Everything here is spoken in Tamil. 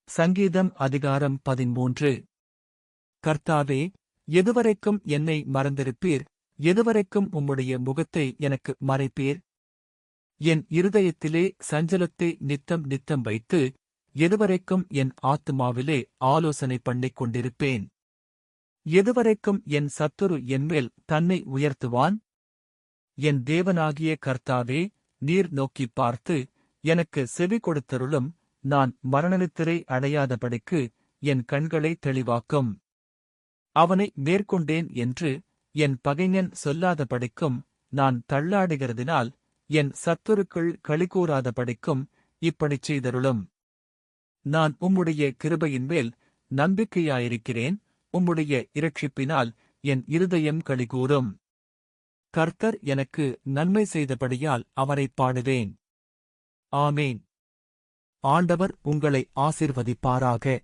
சங்கீதம் அதிகாரம் 13. கர்த்தாவே, எதுவரைக்கும் என்னை மறந்திருப்பீர்? எதுவரைக்கும் உம்முடைய முகத்தை எனக்கு மறைப்பீர்? என் இருதயத்திலே சஞ்சலத்தை நித்தம் நித்தம் வைத்து, எதுவரைக்கும் என் ஆத்துமாவிலே ஆலோசனை பண்ணிக் கொண்டிருப்பேன்? எதுவரைக்கும் என் சத்துரு என்மேல் தன்னை உயர்த்துவான்? என் தேவனாகிய கர்த்தாவே, நீர் நோக்கிப் பார்த்து, எனக்கு செவி கொடுத்தருளும். நான் மரணநித்திரை அடையாதபடிக்கு என் கண்களை தெளிவாக்கும். அவனை மேற்கொண்டேன் என்று என் பகைஞன் சொல்லாதபடிக்கும், நான் தள்ளாடுகிறதினால் என் சத்துருக்கள் களிகூராதபடிக்கும் இப்படிச் செய்தருளும். நான் உம்முடைய கிருபையின்மேல் நம்பிக்கையாயிருக்கிறேன். உம்முடைய இரட்சிப்பினால் என் இருதயம் களிகூரும். கர்த்தர் எனக்கு நன்மை செய்தபடியால் அவரைப் பாடுவேன். ஆமேன். ஆண்டவர் உங்களை ஆசீர்வதிப்பாராக.